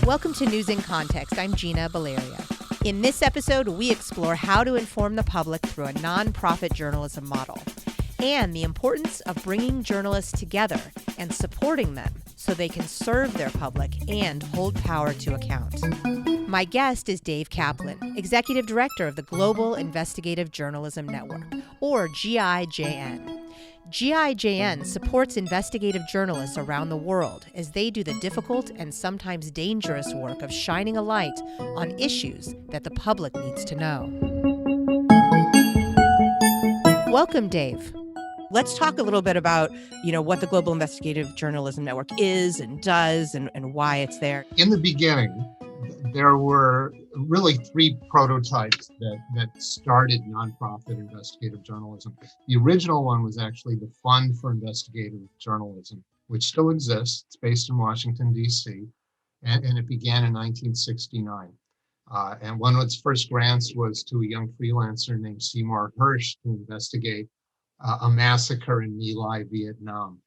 Welcome to News in Context. I'm Gina Valeria. In this episode, we explore how to inform the public through a nonprofit journalism model and the importance of bringing journalists together and supporting them so they can serve their public and hold power to account. My guest is Dave Kaplan, Executive Director of the Global Investigative Journalism Network, or GIJN. GIJN supports investigative journalists around the world as they do the difficult and sometimes dangerous work of shining a light on issues that the public needs to know. Welcome, Dave. Let's talk a little bit about, what the Global Investigative Journalism Network is and does and why it's there. In the beginning, there were really three prototypes that started nonprofit investigative journalism. The original one was actually the Fund for Investigative Journalism, which still exists. It's based in Washington, D.C., and it began in 1969. And one of its first grants was to a young freelancer named Seymour Hersh to investigate a massacre in My Lai, Vietnam.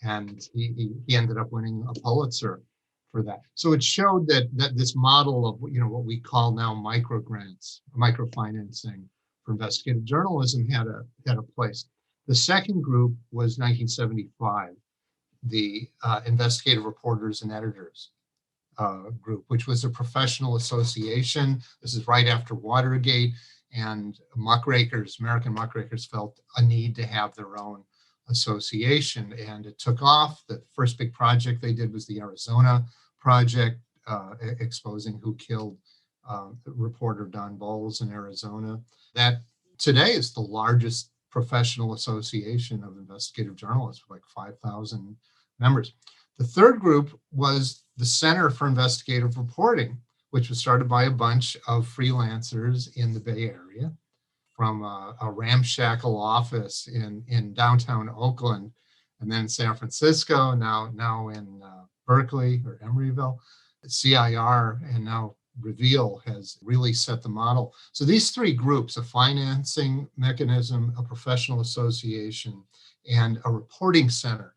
And he ended up winning a Pulitzer for that. So it showed that this model of what we call now microgrants, microfinancing for investigative journalism had a place. The second group was 1975, the Investigative Reporters and Editors group, which was a professional association. This is right after Watergate, and American muckrakers felt a need to have their own association, and it took off. The first big project they did was the Arizona project, exposing who killed reporter Don Bowles in Arizona. That today is the largest professional association of investigative journalists, with like 5,000 members. The third group was the Center for Investigative Reporting, which was started by a bunch of freelancers in the Bay Area, from a ramshackle office in downtown Oakland, and then San Francisco, now in Berkeley or Emeryville. CIR and now Reveal has really set the model. So these three groups, a financing mechanism, a professional association, and a reporting center,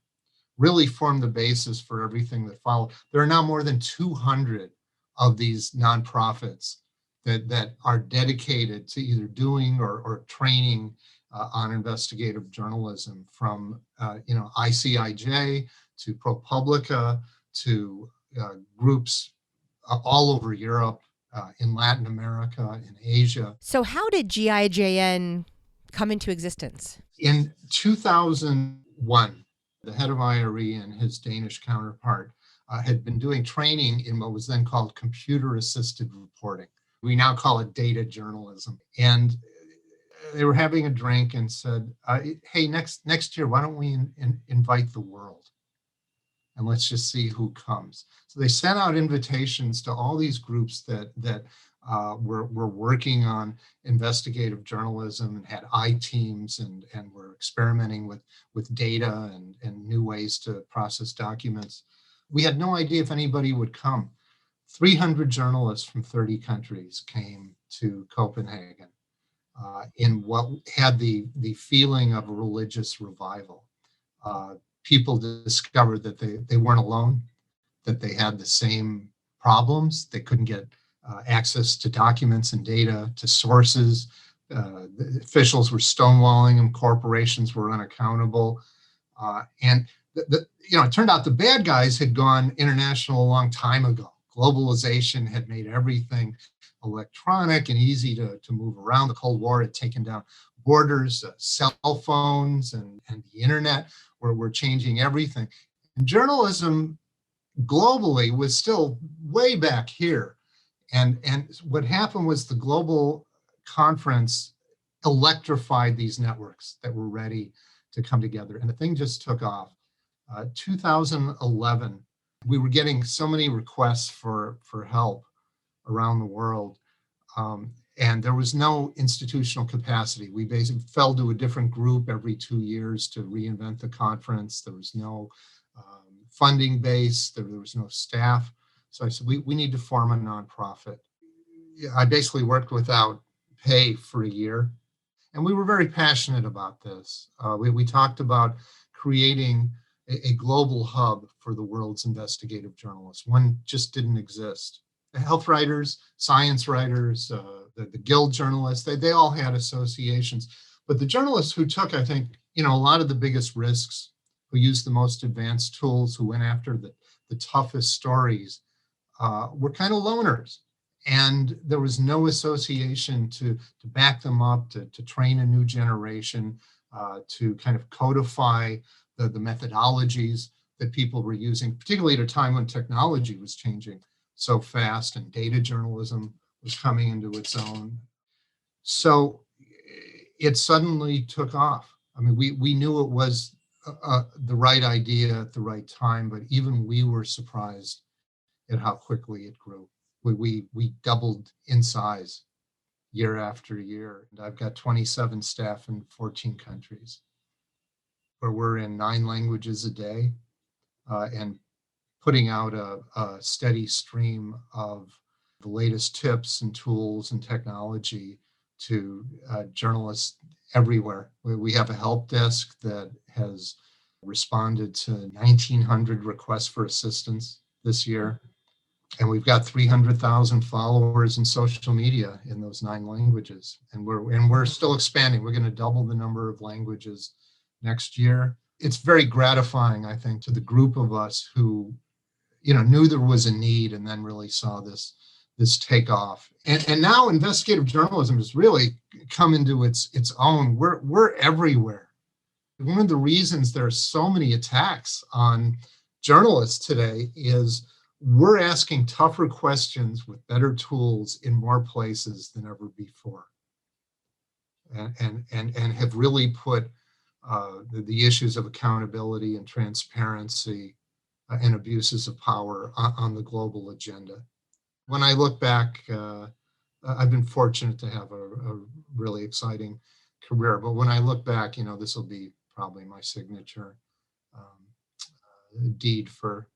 really form the basis for everything that followed. There are now more than 200 of these nonprofits that are dedicated to either doing or training on investigative journalism, from ICIJ to ProPublica to groups all over Europe, in Latin America, in Asia. So how did GIJN come into existence? In 2001, the head of IRE and his Danish counterpart had been doing training in what was then called computer-assisted reporting. We now call it data journalism. And they were having a drink and said, hey, next year, why don't we invite the world? And let's just see who comes. So they sent out invitations to all these groups that were working on investigative journalism and had I-teams and were experimenting with data and new ways to process documents. We had no idea if anybody would come. 300 journalists from 30 countries came to Copenhagen in what had the feeling of a religious revival. People discovered that they weren't alone, that they had the same problems. They couldn't get access to documents and data, to sources. The officials were stonewalling them. Corporations were unaccountable. And it turned out the bad guys had gone international a long time ago. Globalization had made everything electronic and easy to move around. The Cold War had taken down borders, cell phones and the internet were changing everything. And journalism globally was still way back here. And what happened was the global conference electrified these networks that were ready to come together. And the thing just took off. 2011, we were getting so many requests for help around the world. And there was no institutional capacity. We basically fell to a different group every 2 years to reinvent the conference. There was no funding base. There was no staff. So I said, we need to form a nonprofit. I basically worked without pay for a year. And we were very passionate about this. We talked about creating a global hub for the world's investigative journalists. One just didn't exist. The health writers, science writers, the guild journalists, they all had associations. But the journalists who took, I think, a lot of the biggest risks, who used the most advanced tools, who went after the toughest stories, were kind of loners. And there was no association to back them up, to train a new generation, to kind of codify the methodologies that people were using, particularly at a time when technology was changing so fast and data journalism was coming into its own. So it suddenly took off. I mean, we knew it was the right idea at the right time, but even we were surprised at how quickly it grew. We doubled in size year after year. And I've got 27 staff in 14 countries, where we're in 9 languages a day, and putting out a steady stream of the latest tips and tools and technology to journalists everywhere. We have a help desk that has responded to 1,900 requests for assistance this year. And we've got 300,000 followers in social media in those 9 languages. And we're still expanding. We're going to double the number of languages next year. It's very gratifying, I think, to the group of us who knew there was a need and then really saw this take off. And now investigative journalism has really come into its own. We're everywhere. One of the reasons there are so many attacks on journalists today is we're asking tougher questions with better tools in more places than ever before, and have really put the issues of accountability and transparency and abuses of power on the global agenda. When I look back, I've been fortunate to have a really exciting career, but when I look back, this will be probably my signature deed for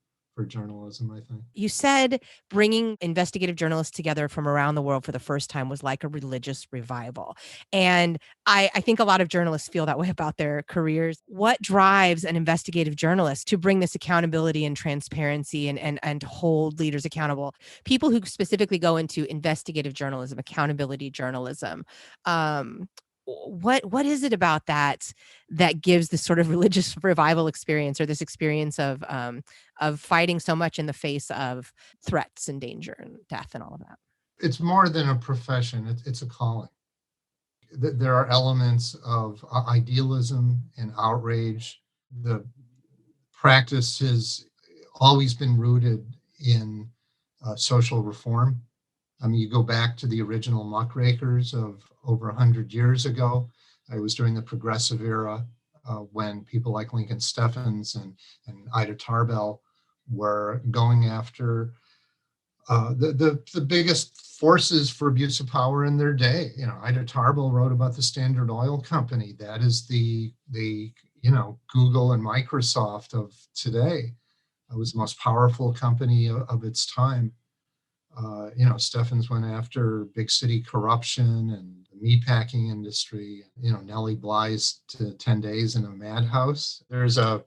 journalism, I think. You said bringing investigative journalists together from around the world for the first time was like a religious revival. And I think a lot of journalists feel that way about their careers. What drives an investigative journalist to bring this accountability and transparency and hold leaders accountable? People who specifically go into investigative journalism, accountability journalism, what is it about that gives this sort of religious revival experience, or this experience of fighting so much in the face of threats and danger and death and all of that? It's more than a profession, it's a calling. There are elements of idealism and outrage. The practice has always been rooted in social reform. I mean, you go back to the original muckrakers of over 100 years ago. I was during the progressive era, when people like Lincoln Steffens and Ida Tarbell were going after the biggest forces for abuse of power in their day. Ida Tarbell wrote about the Standard Oil Company. That is the Google and Microsoft of today. It was the most powerful company of its time. Steffens went after big city corruption and the meatpacking industry. Nellie Bly's 10 days in a madhouse. There's a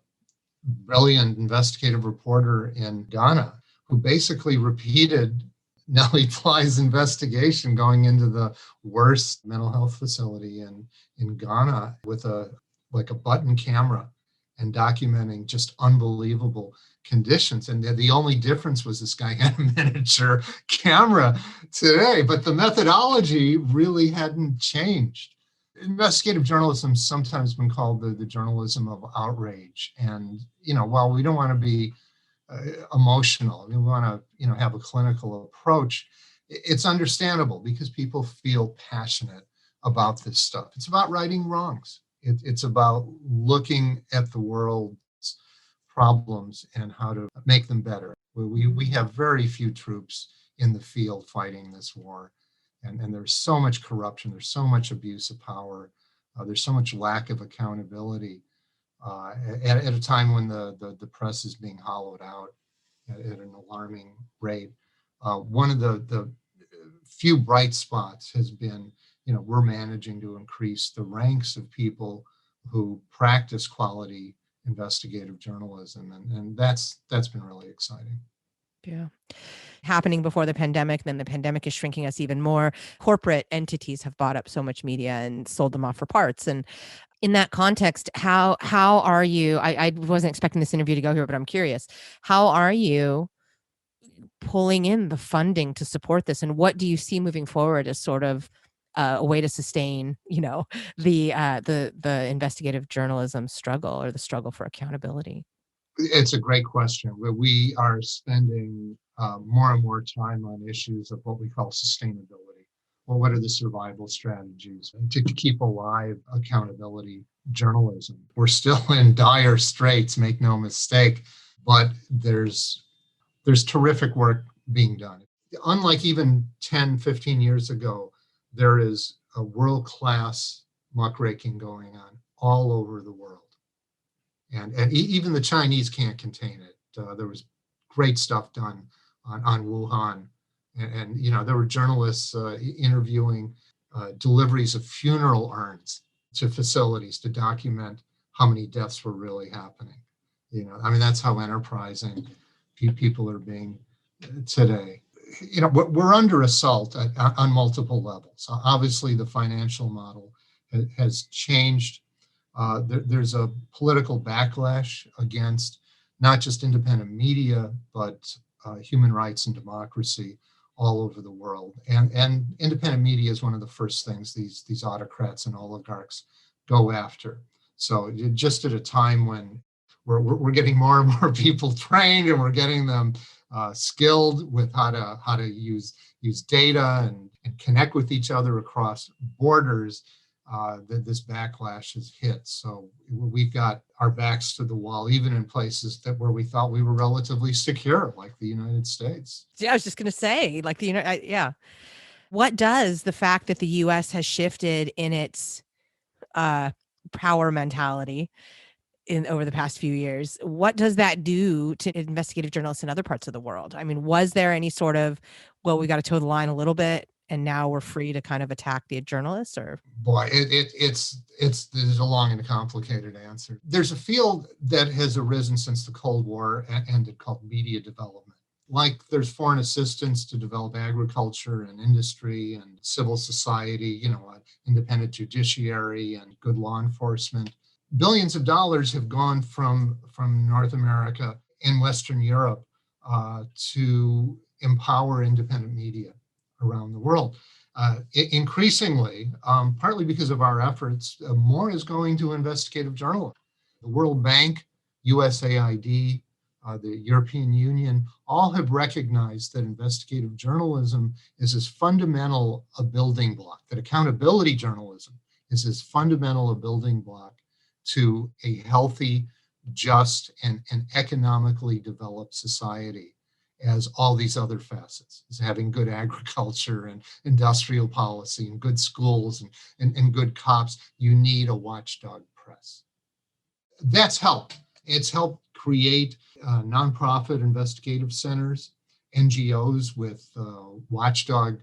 brilliant investigative reporter in Ghana who basically repeated Nellie Bly's investigation, going into the worst mental health facility in Ghana with a button camera and documenting just unbelievable conditions. And the only difference was this guy had a miniature camera today, but the methodology really hadn't changed. Investigative journalism has sometimes been called the journalism of outrage. And, while we don't want to be emotional, we want to, have a clinical approach, it's understandable because people feel passionate about this stuff. It's about righting wrongs. It's about looking at the world's problems and how to make them better. We have very few troops in the field fighting this war. And there's so much corruption, there's so much abuse of power, there's so much lack of accountability at a time when the press is being hollowed out at an alarming rate. One of the few bright spots has been, we're managing to increase the ranks of people who practice quality investigative journalism, and that's been really exciting. Yeah. Happening before the pandemic, then the pandemic is shrinking us even more. Corporate entities have bought up so much media and sold them off for parts. And in that context, how are you? I wasn't expecting this interview to go here, but I'm curious. How are you pulling in the funding to support this, and what do you see moving forward as sort of a way to sustain, the investigative journalism struggle, or the struggle for accountability? It's a great question. We are spending more and more time on issues of what we call sustainability. Well, what are the survival strategies to keep alive accountability journalism? We're still in dire straits, make no mistake, but there's terrific work being done. Unlike even 10, 15 years ago, there is a world-class muckraking going on all over the world. And even the Chinese can't contain it. There was great stuff done on Wuhan. And there were journalists interviewing deliveries of funeral urns to facilities to document how many deaths were really happening. That's how enterprising people are being today. We're under assault on multiple levels. Obviously, the financial model has changed. There's a political backlash against not just independent media, but human rights and democracy all over the world. And independent media is one of the first things these autocrats and oligarchs go after. So just at a time when we're getting more and more people trained, and we're getting them skilled with how to use data and connect with each other across borders, that this backlash has hit. So we've got our backs to the wall, even in places where we thought we were relatively secure, like the United States. Yeah, I was just going to say, like yeah. What does the fact that the U.S. has shifted in its power mentality over the past few years, what does that do to investigative journalists in other parts of the world? I mean, was there any sort of, well, we got to toe the line a little bit, and now we're free to kind of attack the journalists? Or boy, it's there's a long and complicated answer. There's a field that has arisen since the Cold War ended called media development. Like there's foreign assistance to develop agriculture and industry and civil society, independent judiciary and good law enforcement. Billions of dollars have gone from North America and Western Europe to empower independent media around the world. Increasingly, partly because of our efforts, more is going to investigative journalism. The World Bank, USAID, the European Union, all have recognized that investigative journalism is as fundamental a building block, that accountability journalism is as fundamental a building block to a healthy, just, and economically developed society as all these other facets, as having good agriculture and industrial policy and good schools and good cops. You need a watchdog press. That's helped. It's helped create nonprofit investigative centers, NGOs with watchdog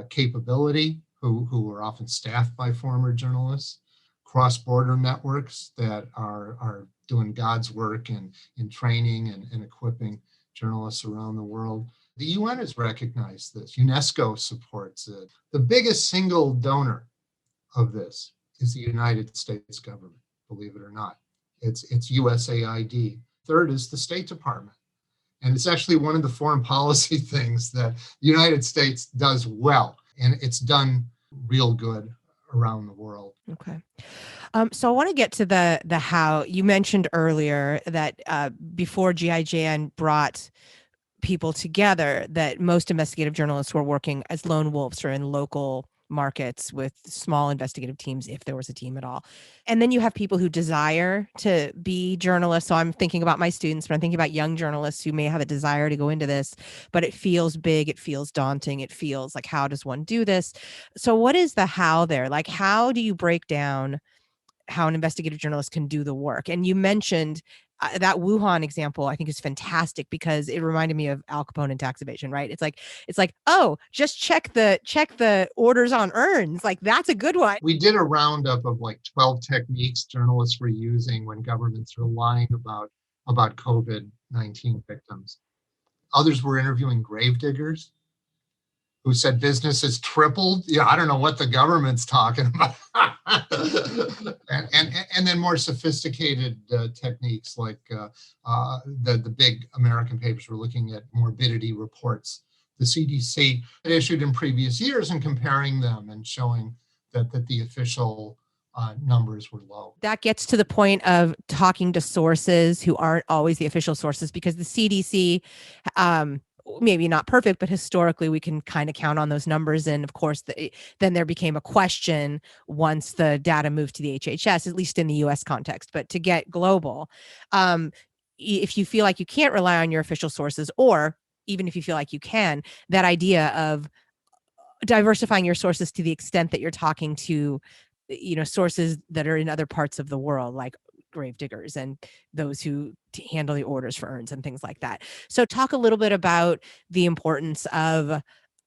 capability, who are often staffed by former journalists, cross-border networks that are doing God's work in training and equipping journalists around the world. The UN has recognized this. UNESCO supports it. The biggest single donor of this is the United States government, believe it or not. It's USAID. Third is the State Department. And it's actually one of the foreign policy things that the United States does well, and it's done real good around the world. Okay. So I want to get to the how. You mentioned earlier that before GIJN brought people together, that most investigative journalists were working as lone wolves or in local markets with small investigative teams, if there was a team at all. And then you have people who desire to be journalists. So I'm thinking about my students, but I'm thinking about young journalists who may have a desire to go into this, but it feels big, it feels daunting, it feels like, how does one do this? So what is the how there? Like, how do you break down how an investigative journalist can do the work? And you mentioned that Wuhan example, I think, is fantastic because it reminded me of Al Capone and tax evasion, right? It's like, oh, just check the orders on urns. Like, that's a good one. We did a roundup of like 12 techniques journalists were using when governments were lying about COVID-19 victims. Others were interviewing gravediggers who said business has tripled. Yeah, I don't know what the government's talking about. and then more sophisticated techniques like the big American papers were looking at morbidity reports the CDC had issued in previous years and comparing them and showing that the official numbers were low. That gets to the point of talking to sources who aren't always the official sources, because the CDC, maybe not perfect, but historically we can kind of count on those numbers. And of course, then there became a question once the data moved to the HHS, at least in the US context. But to get global, if you feel like you can't rely on your official sources, or even if you feel like you can, that idea of diversifying your sources to the extent that you're talking to, sources that are in other parts of the world, like gravediggers and those who handle the orders for urns and things like that. So talk a little bit about the importance of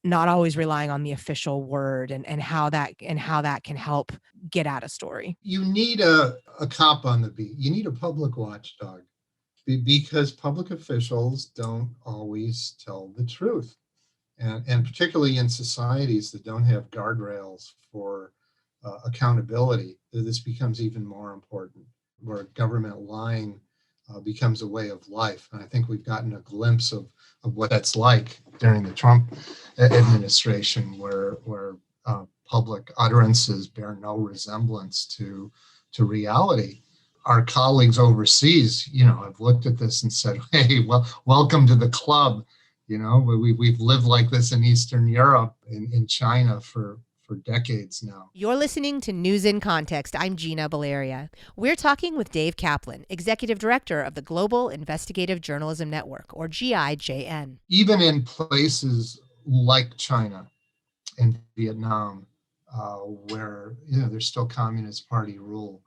not always relying on the official word, and how that can help get at a story. You need a cop on the beat. You need a public watchdog because public officials don't always tell the truth. And particularly in societies that don't have guardrails for accountability, this becomes even more important, where government lying becomes a way of life. And I think we've gotten a glimpse of what that's like during the Trump administration, where public utterances bear no resemblance to reality. Our colleagues overseas, have looked at this and said, "Hey, well, welcome to the club." We've lived like this in Eastern Europe, in China for decades now. You're listening to News in Context. I'm Gina Baleria. We're talking with Dave Kaplan, Executive Director of the Global Investigative Journalism Network, or GIJN. Even in places like China and Vietnam, where there's still Communist Party rule,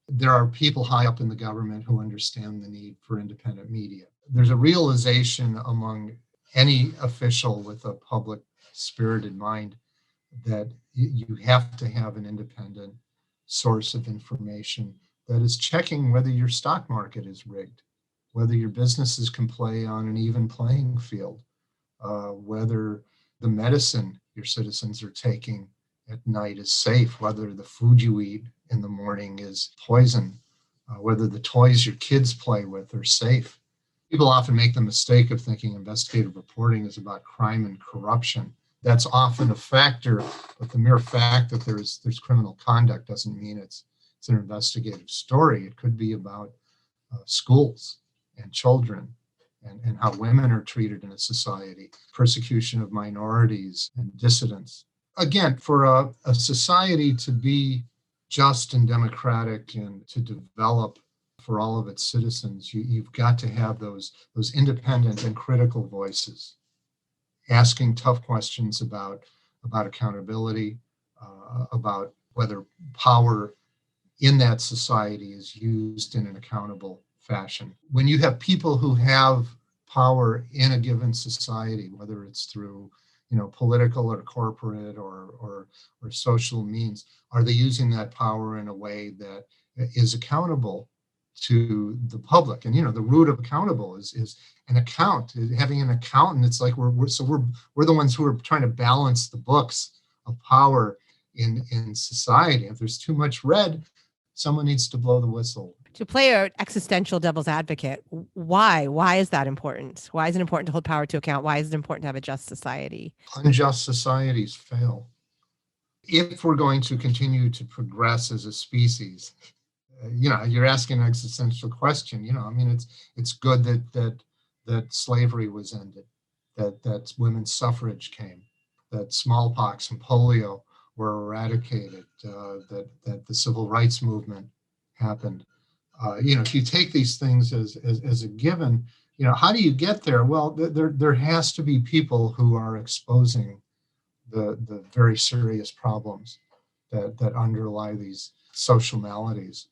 there are people high up in the government who understand the need for independent media. There's a realization among any official with a public spirited mind that you have to have an independent source of information that is checking whether your stock market is rigged, whether your businesses can play on an even playing field, whether the medicine your citizens are taking at night is safe, whether the food you eat in the morning is poison, whether the toys your kids play with are safe. People often make the mistake of thinking investigative reporting is about crime and corruption. That's often a factor, but the mere fact that there's criminal conduct doesn't mean it's an investigative story. It could be about schools and children and how women are treated in a society, persecution of minorities and dissidents. Again, for a society to be just and democratic and to develop for all of its citizens, you've got to have those independent and critical voices asking tough questions about accountability, about whether power in that society is used in an accountable fashion. When you have people who have power in a given society, whether it's through political or corporate or social means, are they using that power in a way that is accountable to the public? And the root of accountable is an account. Having an accountant, it's like we're the ones who are trying to balance the books of power in society. If there's too much red, someone needs to blow the whistle. To play an existential devil's advocate, why is that important? Why is it important to hold power to account? Why is it important to have a just society? Unjust societies fail. If we're going to continue to progress as a species, you're asking an existential question. It's good that slavery was ended, that women's suffrage came, that smallpox and polio were eradicated, that the civil rights movement happened. If you take these things as a given, how do you get there? Well, there has to be people who are exposing the very serious problems that underlie these social maladies.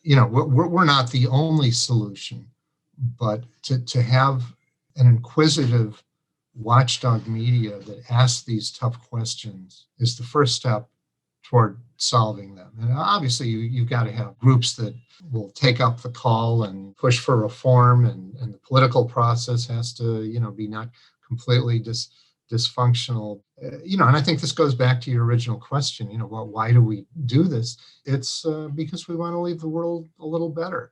we're not the only solution, but to have an inquisitive watchdog media that asks these tough questions is the first step toward solving them. And obviously, you've got to have groups that will take up the call and push for reform, and the political process has to, be not completely dysfunctional. And I think this goes back to your original question. Why do we do this? It's because we want to leave the world a little better.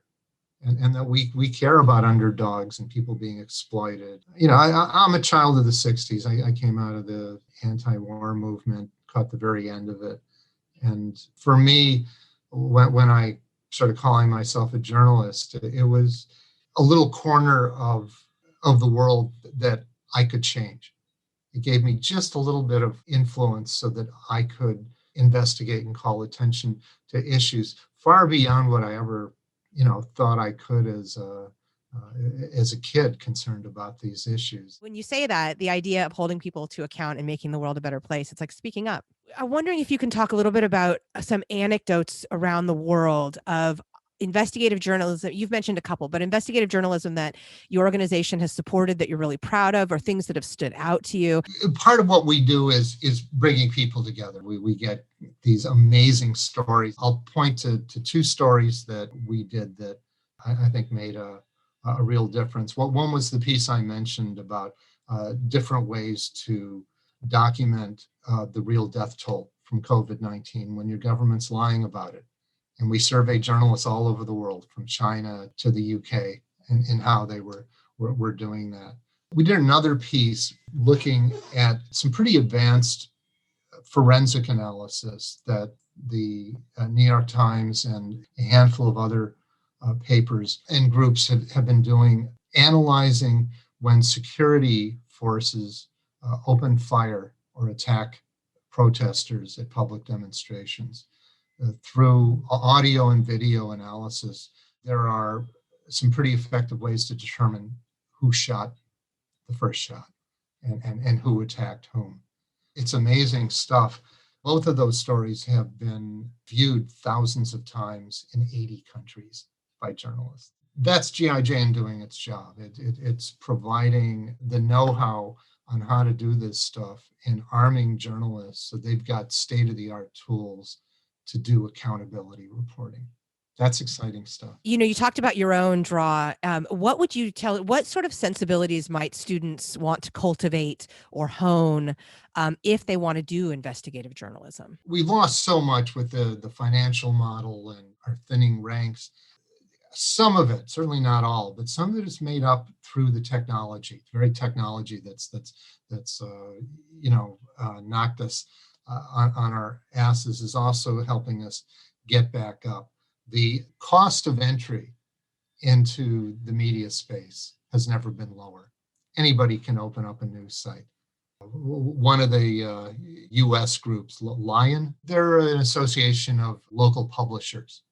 And that we care about underdogs and people being exploited. I'm a child of the 60s. I came out of the anti-war movement, caught the very end of it. And for me, when I started calling myself a journalist, it was a little corner of the world that I could change. It gave me just a little bit of influence so that I could investigate and call attention to issues far beyond what I ever thought I could as a kid concerned about these issues. When you say that, the idea of holding people to account and making the world a better place, it's like speaking up. I'm wondering if you can talk a little bit about some anecdotes around the world of investigative journalism. You've mentioned a couple, but investigative journalism that your organization has supported that you're really proud of, or things that have stood out to you. Part of what we do is bringing people together. We get these amazing stories. I'll point to two stories that we did that I think made a real difference. One was the piece I mentioned about different ways to document the real death toll from COVID-19 when your government's lying about it. And we surveyed journalists all over the world, from China to the UK, and how they were doing that. We did another piece looking at some pretty advanced forensic analysis that the New York Times and a handful of other papers and groups have been doing, analyzing when security forces open fire or attack protesters at public demonstrations. Through audio and video analysis, there are some pretty effective ways to determine who shot the first shot and who attacked whom. It's amazing stuff. Both of those stories have been viewed thousands of times in 80 countries by journalists. That's GIJN doing its job. It's providing the know-how on how to do this stuff and arming journalists so they've got state-of-the-art tools to do accountability reporting. That's exciting stuff. You talked about your own draw. What sort of sensibilities might students want to cultivate or hone if they want to do investigative journalism? We lost so much with the financial model and our thinning ranks. Some of it, certainly not all, but some of it is made up through the technology, very technology that's knocked us on our asses, is also helping us get back up. The cost of entry into the media space has never been lower. Anybody can open up a news site. One of the US groups, Lion, they're an association of local publishers,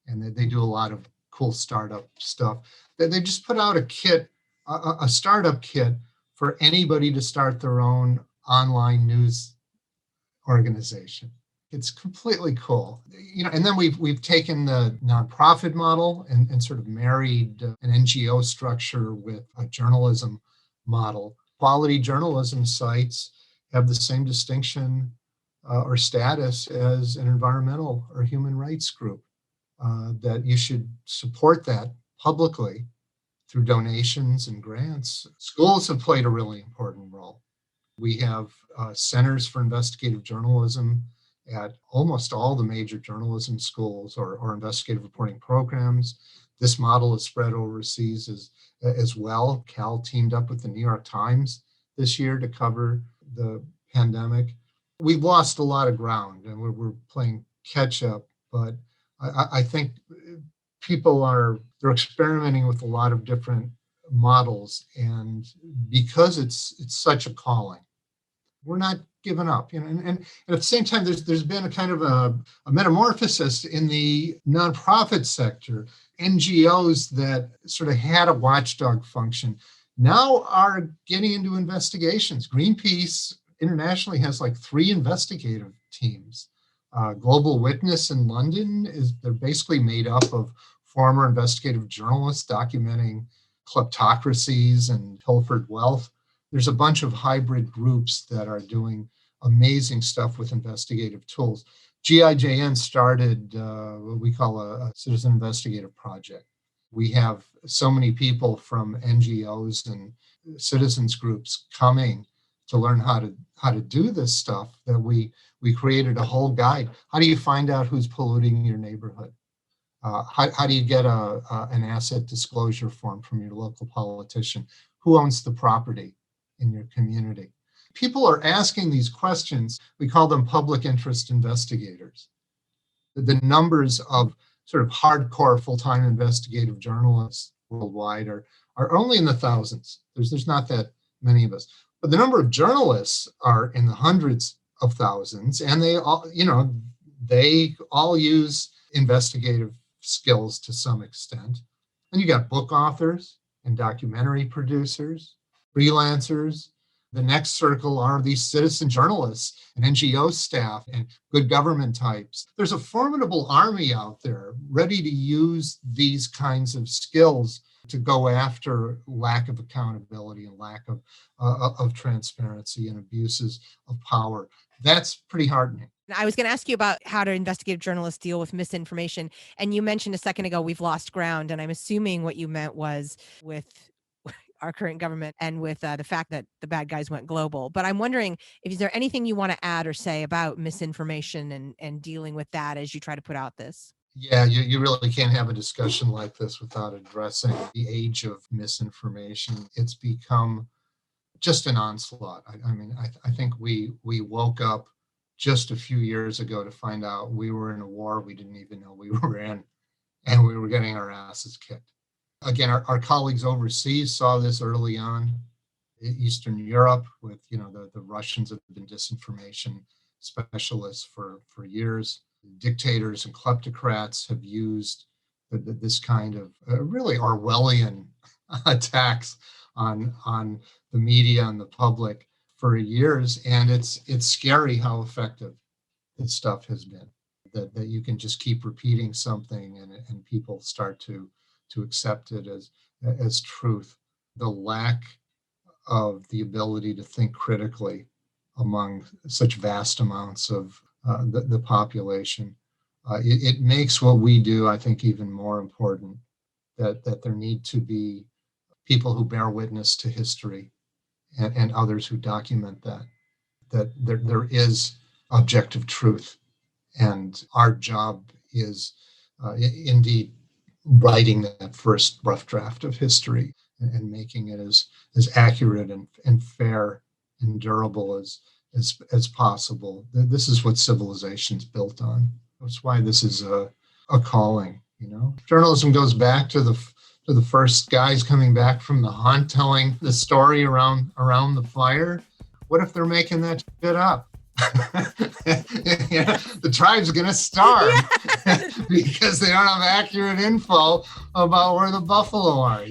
and they do a lot of cool startup stuff. They just put out a kit, a startup kit for anybody to start their own online news organization. It's completely cool. And then we've taken the nonprofit model and sort of married an NGO structure with a journalism model. Quality journalism sites have the same distinction or status as an environmental or human rights group, that you should support that publicly through donations and grants. Schools have played a really important role. We have centers for investigative journalism at almost all the major journalism schools or investigative reporting programs. This model is spread overseas as well. Cal teamed up with the New York Times this year to cover the pandemic. We've lost a lot of ground and we're playing catch up, but I think they're experimenting with a lot of different models, and because it's such a calling, we're not giving up. And at the same time, there's been a kind of a metamorphosis in the nonprofit sector. NGOs that sort of had a watchdog function now are getting into investigations. Greenpeace internationally has like 3 investigative teams Global Witness in London they're basically made up of former investigative journalists documenting kleptocracies and pilfered wealth. There's a bunch of hybrid groups that are doing amazing stuff with investigative tools. GIJN started what we call a citizen investigative project. We have so many people from NGOs and citizens groups coming to learn how to do this stuff that we created a whole guide. How do you find out who's polluting your neighborhood? How do you get an asset disclosure form from your local politician? Who owns the property in your community? People are asking these questions. We call them public interest investigators. The numbers of sort of hardcore full-time investigative journalists worldwide are only in the thousands. There's not that many of us. But the number of journalists are in the hundreds of thousands, and they all use investigative skills to some extent. And you got book authors and documentary producers, freelancers. The next circle are these citizen journalists and NGO staff and good government types. There's a formidable army out there ready to use these kinds of skills to go after lack of accountability and lack of transparency and abuses of power. That's pretty heartening. I was going to ask you about how do investigative journalists deal with misinformation. And you mentioned a second ago, we've lost ground. And I'm assuming what you meant was with our current government and with the fact that the bad guys went global. But I'm wondering, is there anything you want to add or say about misinformation and dealing with that as you try to put out this? Yeah, you really can't have a discussion like this without addressing the age of misinformation. It's become just an onslaught. I think we woke up just a few years ago to find out we were in a war we didn't even know we were in, and we were getting our asses kicked. Again, our colleagues overseas saw this early on. Eastern Europe, with the Russians have been disinformation specialists for years. Dictators and kleptocrats have used this kind of really Orwellian attacks on the media and the public for years, and it's scary how effective this stuff has been. That you can just keep repeating something and people start to accept it as truth. The lack of the ability to think critically among such vast amounts of the population, it makes what we do, I think, even more important. That there need to be people who bear witness to history and others who document that there is objective truth, and our job is indeed writing that first rough draft of history and making it as accurate and fair and durable as possible. This is what civilization's built on. That's why this is a calling. Journalism goes back to the first guys coming back from the hunt, telling the story around the fire. What if they're making that shit up? The tribe's gonna starve because they don't have accurate info about where the buffalo are.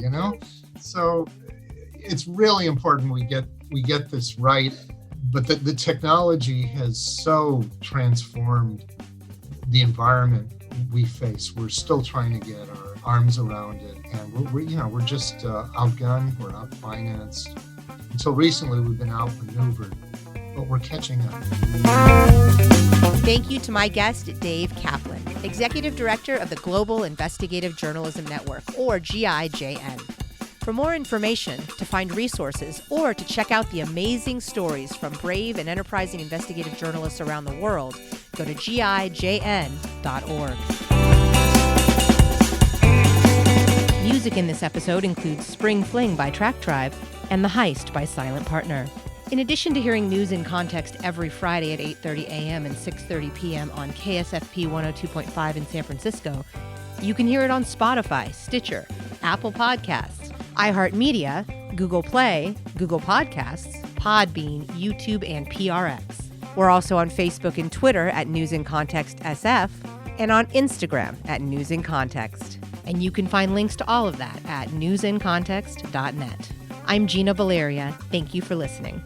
So it's really important we get this right. But the technology has so transformed the environment we face. We're still trying to get our arms around it, and we're just outgunned, we're outfinanced. Until recently, we've been outmaneuvered, but we're catching up. Thank you to my guest, Dave Kaplan, Executive Director of the Global Investigative Journalism Network, or GIJN. For more information, to find resources, or to check out the amazing stories from brave and enterprising investigative journalists around the world, go to gijn.org. Music in this episode includes Spring Fling by Track Tribe and The Heist by Silent Partner. In addition to hearing News in Context every Friday at 8:30 a.m. and 6:30 p.m. on KSFP 102.5 in San Francisco, you can hear it on Spotify, Stitcher, Apple Podcasts, iHeartMedia, Google Play, Google Podcasts, Podbean, YouTube, and PRX. We're also on Facebook and Twitter at News in Context SF, and on Instagram at News in Context. And you can find links to all of that at newsincontext.net. I'm Gina Valeria. Thank you for listening.